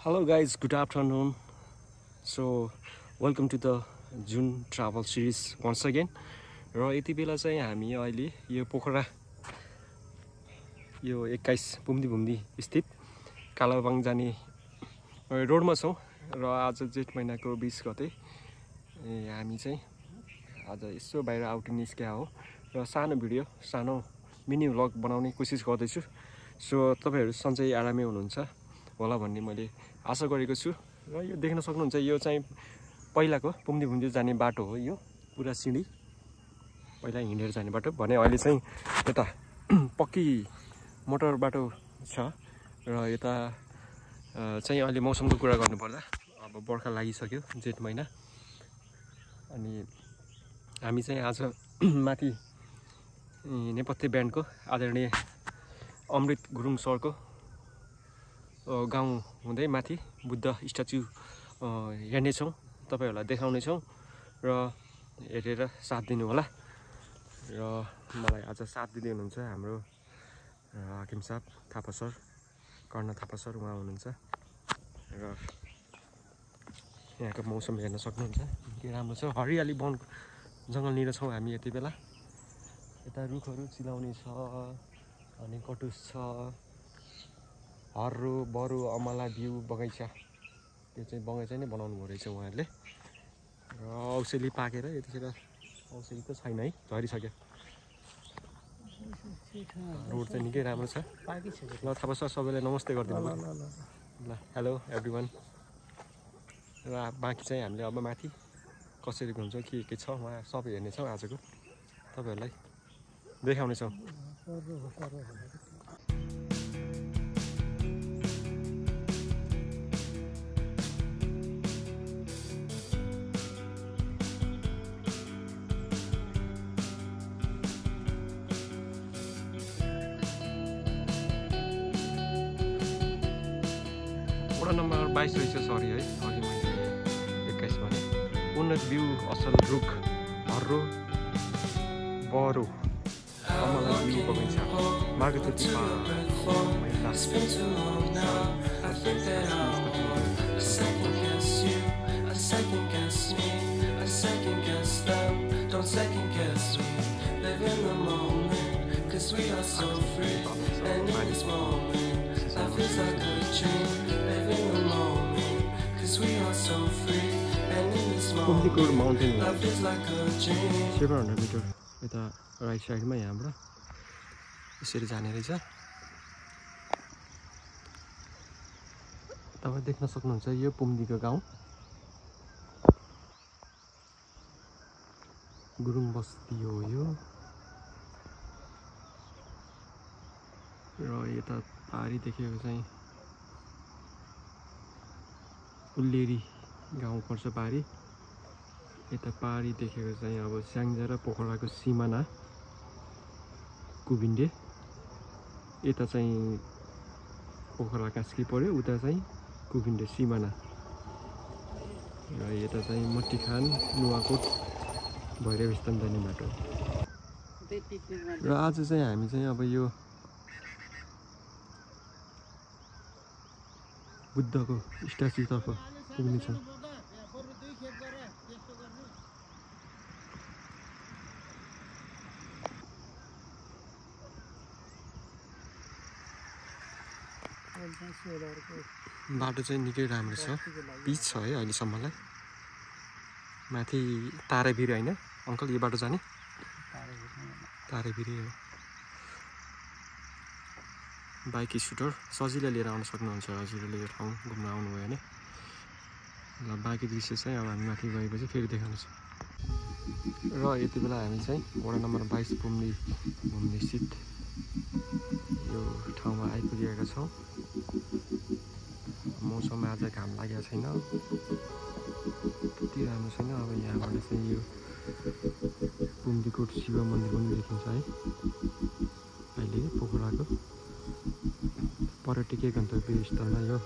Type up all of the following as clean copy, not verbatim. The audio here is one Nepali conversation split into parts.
Hello guys, good afternoon. So welcome to the June travel series once again. र यति बेला चाहिँ हामी अहिले यो पोखरा यो 21 बुम्दी स्थित कालाबाङ जाने रोडमा छौं र आज जेठ महिनाको 20 गते हामी चाहिँ आज यसो बाहिर आउटिङ निस्केका हो र सानो मिनी भ्लग बनाउने कोसिस गर्दैछु। सो तपाईहरु सन्चै आरामै हुनुहुन्छ होला भन्ने मैले आशा गरेको छु। र यो देख्न सक्नुहुन्छ यो चाहिँ पहिलाको बुम्दी जाने बाटो हो। यो पुरा सिडी पहिला हिँडेर जाने बाटो भने अहिले चाहिँ यता पक्की मोटर बाटो छ। र यता चाहिँ अहिले मौसमको कुरा गर्नुपर्दा अब बर्खा लागिसक्यो, जेठ महिना। अनि हामी चाहिँ आज माथि नेपथ्य ब्यान्डको आदरणीय अमृत गुरुङ सरको गाउँ हुँदै माथि बुद्ध स्ट्याचु हेर्नेछौँ, तपाईहरुलाई देखाउनेछौँ र हेरेर साथ दिनु होला। र मलाई आज साथ दिँदै हुनुहुन्छ हाम्रो हाकिम साहब थापा सर, कर्ण थापा सर, उहाँ हुनुहुन्छ। र यहाँको मौसम हेर्न सक्नुहुन्छ, के राम्रो छ, हरियाली वन जङ्गलनिर छौँ हामी यति बेला। यता रुखहरू चिलाउने छ, अनि कटुस छ, हर्रो बरु अमला बिउ बगैँचा, त्यो चाहिँ बगैँचा नै बनाउनु भयो रहेछ उहाँहरूले। र औषधी पाकेर यतिखेर औषधी त छैन है, झरिसक्यो। रोड चाहिँ निकै राम्रो छ। ल थापा सर सबैलाई नमस्ते गरिदिनु ल। ल हेलो एभ्रिवान। र बाँकी चाहिँ हामीले अब माथि कसरी घुम्छौँ, के छ उहाँ सबै हेर्नेछौँ, आजको तपाईहरुलाई देखाउनेछौँ। वडा नम्बर 22 रहेछ, सरी है, अघि मैले 21 भने। उन्नत बिउ, असल रुख, हर्रो बरु अमला बिउ बगैँचा, मार्गचोटी कुम्दीकोट माउन्टेन 700 मिटर यता राइट साइडमा यहाँबाट यसरी जाने रहेछ। तपाईँ देख्न सक्नुहुन्छ यो पुम्दीको गाउँ, गुरुङ बस्ती हो यो। र यता पारी देखेको चाहिँ उल्लेरी गाउँ पर्छ पारी। यता पारी देखेको चाहिँ अब स्याङ्जा र पोखराको सिमाना कुबिन्डे। यता चाहिँ पोखरा कास्की पर्यो, उता चाहिँ कुबिन्डे सिमाना। र यता चाहिँ मट्टीखान नुवाकोट भैरवस्थान जाने बाटो। र आज चाहिँ हामी चाहिँ अब यो बुद्धको स्ट्याचुतर्फ पुग्नेछौँ। बाटो चाहिँ निकै राम्रो छ, पिच छ है अहिलेसम्मलाई। माथि तारेभिर होइन अङ्कल, यो बाटो जाने तारेभिरै हो। बाइक स्कुटर सजिलै लिएर आउन सक्नुहुन्छ हजुरहरूले यो ठाउँ घुम्न आउनुभयो भने। ल बाँकी दृश्य चाहिँ अब हामी माथि गएपछि फेरि देखाउनेछ। र यति बेला हामी चाहिँ वडा नम्बर 22 घुम्ने स्थित यो ठाउँमा आइपुगेका छौँ। मौसममा आज घाम लागेको छैन, त्यति राम्रो छैन। अब यहाँबाट चाहिँ यो बुम्दीकोट शिव मन्दिर पनि देखिन्छ है अहिले पोखराको। पर्यटकीय गन्तव्य स्थलमा यो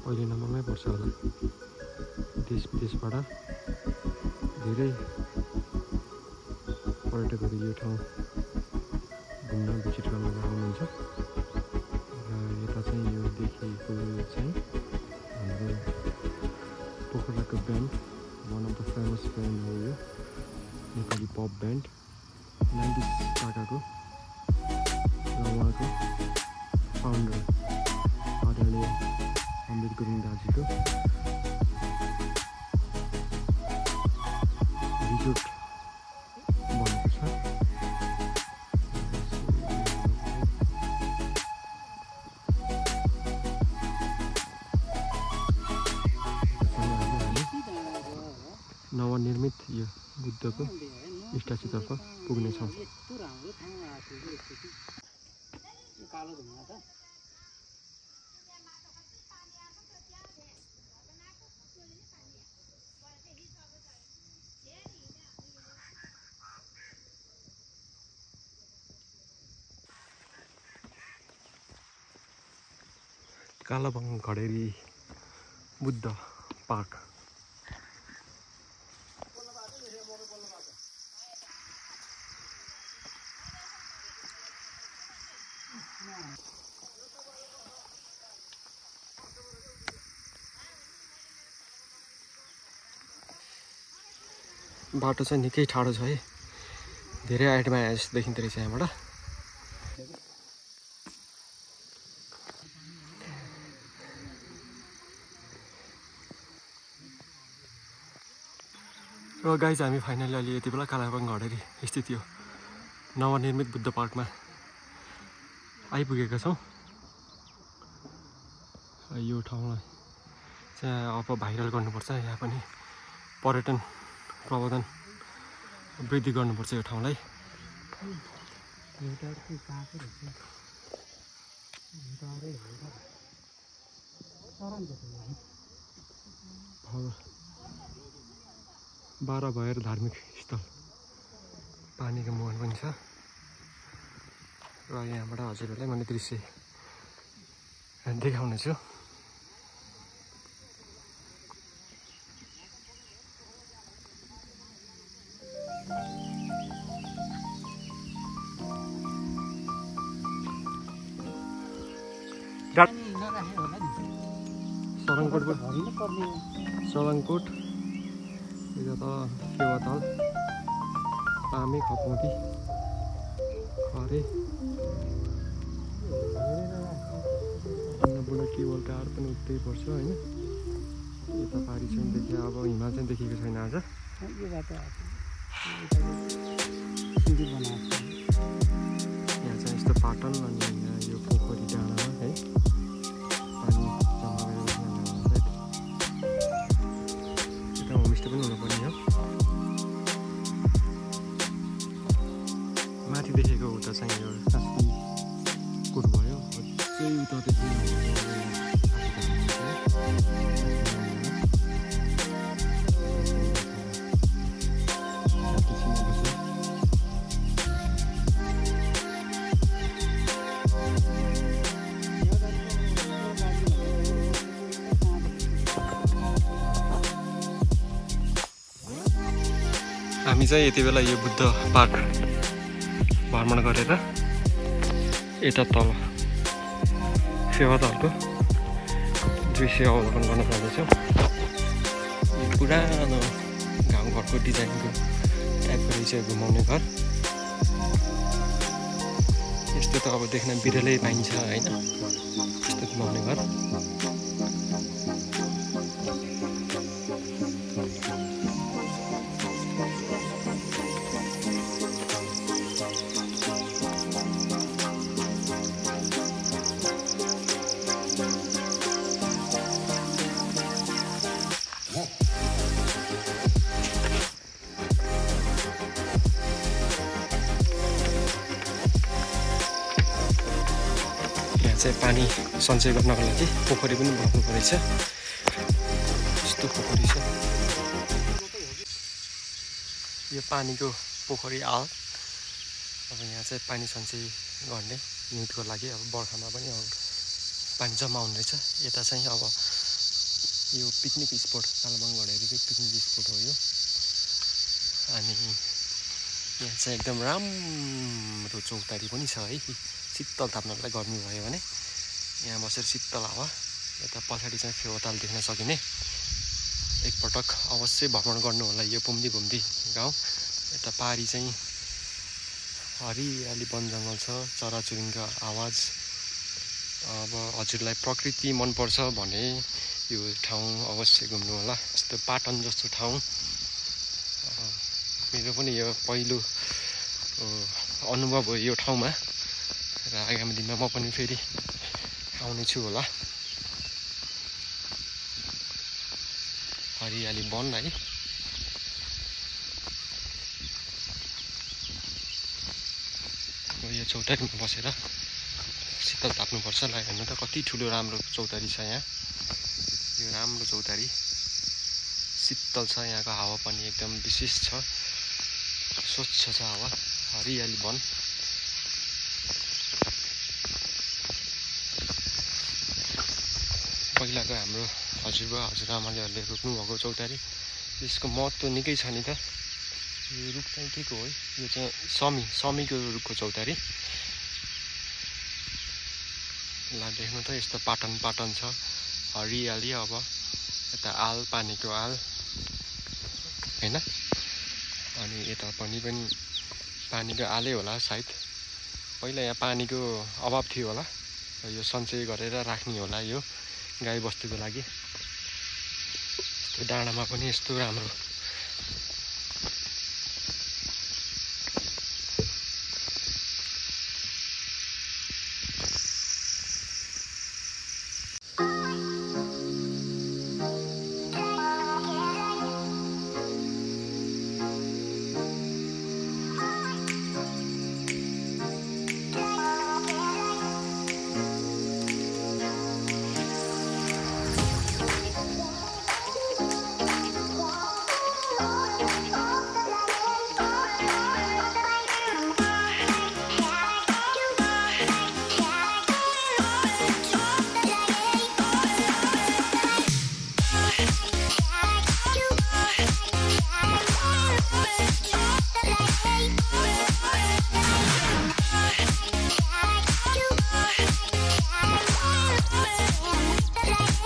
पहिलो नम्बरमै पर्छ होला। देश विदेशबाट धेरै पर्यटकहरू यो ठाउँ घुम्न भिजिट गर्न आउनुहुन्छ। र यता चाहिँ यो देखिएको चाहिँ ब्यान्ड 90s काकाको र उहाँको फाउन्डर आदरणीय अमृत गुरुङ दाजुको रिजोर्ट बनेको छ। नवनिर्मित यो बुद्धको स्ट्याचुतर्फ पुग्नेछौँ। कालाबङ घडेरी बुद्ध पार्क। बाटो चाहिँ निकै ठाडो छ है, धेरै हाइटमा आए जस्तो देखिँदो रहेछ यहाँबाट। र गाइज हामी फाइनली अहिले यति बेला कालाबङ घडेरी स्थित यो नवनिर्मित बुद्ध पार्कमा आइपुगेका छौँ। यो ठाउँलाई चाहिँ अब भाइरल गर्नुपर्छ, यहाँ पनि पर्यटन प्रवर्धन वृद्धि गर्नुपर्छ यो ठाउँलाई। बाह्र भएर धार्मिक स्थल पानीको मुहान पनि छ र यहाँबाट हजुरहरूलाई मैले दृश्य देखाउनेछु। सलङकोट यता त फेवाताल पामे खपौती खरे अन्नपूर्ण केबल टावर पनि उतै पर्छ होइन। यता पारी चाहिँ देखियो, अब हिमाल चाहिँ देखेको छैन आज। यहाँ चाहिँ यस्तो पाटन अनि यहाँ यो पोखरी डाँडामा है पानी जम्मा गरेर यता होमस्टे पनि हुनुपर्ने हो। माथि देखेको उता चाहिँ यो कास्की कोट भयो, अझै उतादेखि हामी चाहिँ यति बेला यो बुद्ध पार्क भ्रमण गरेर यता तल फेवातालको दृश्य अवलोकन गर्न जाँदैछौँ। पुरानो गाउँघरको डिजाइनको टाइपको रहेछ घुमाउने घर। यस्तो त अब देख्न बिरलै पाइन्छ होइन, यस्तो घुमाउने घर। चाहिँ पानी सञ्चय गर्नको लागि पोखरी पनि बनाउनु परेछ। यस्तो पोखरी छ, यो पानीको पोखरी आल। अब यहाँ चाहिँ पानी सञ्चय गर्ने हिउँदको लागि अब बर्खामा पनि अब पानी जम्मा हुने रहेछ। यता चाहिँ अब यो पिकनिक स्पोट, कालाबङ घडेरीको पिकनिक स्पोट हो यो। अनि यहाँ चाहिँ एकदम राम्रो चौतारी पनि छ है, शीतल ताप्नलाई गर्मी भयो भने यहाँ बसेर शीतल हावा। यता पछाडि चाहिँ फेवाताल देख्न सकिने। एकपटक अवश्य भ्रमण गर्नु होला यो पुम्दी गाउँ। यता पारी चाहिँ हरियाली वन जङ्गल छ, चराचुरुङ्गीको आवाज। अब हजुरलाई प्रकृति मनपर्छ भने यो ठाउँ अवश्य घुम्नु होला। यस्तो पाटन जस्तो ठाउँ मेरो पनि यो पहिलो अनुभव हो यो ठाउँमा, र आगामी दिनमा म पनि फेरि आउने छु होला। हरियाली वन है। यो चौतारीमा बसेर शीतल ताप्नुपर्छ। ल हेर्नु त कति ठुलो राम्रो चौतारी छ यहाँ। यो राम्रो चौतारी, शीतल छ। यहाँको हावा पनि एकदम विशेष छ, स्वच्छ छ हावा। हरियाली वन। पहिलाको हाम्रो हजुरबा हजुरआमाले रोप्नुभएको चौतारी, यसको महत्त्व निकै छ नि त। यो रुख चाहिँ के को हो? यो चाहिँ समीको रुखको चौतारी। ल देख्नु त यस्तो पाटन छ, हरियाली। अब यता आल, पानीको आल हैन, अनि यता पनि पानीको आलै होला सायद। पहिला यहाँ पानीको अभाव थियो होला, र यो सञ्चय गरेर राख्ने होला यो गाई बस्तुको लागि। यस्तो डाँडामा पनि यस्तो राम्रो।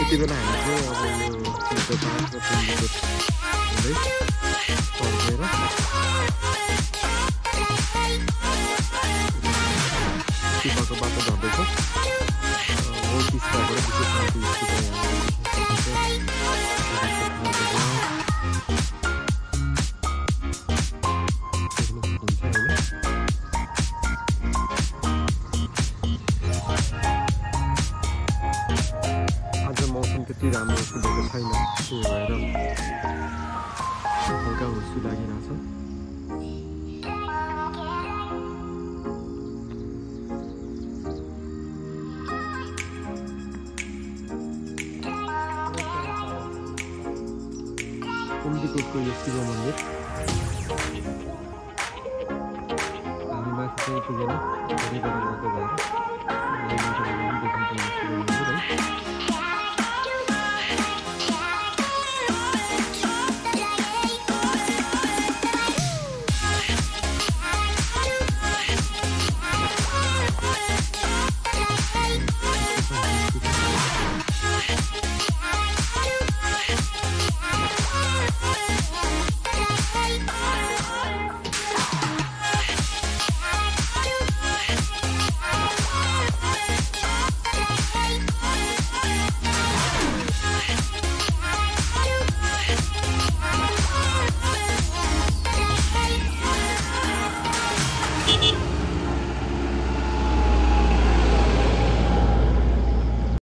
यति बेला हामी चाहिँ अब यो चिसो पाहाड र पुण्डिकोट हुँदै चढेर सिपाको बाटो झर्दैछौँ। नर्थ इस्टबाट विशेष नर्थ त्यति राम्रो फुलेको छैन, त्यही भएर हल्का हुस्सु लागिरहेछ। पुण्डिकोटको यो शिव मन्दिर हामी माथि चाहिँ पुगेन, धेरै गएर गएको भएर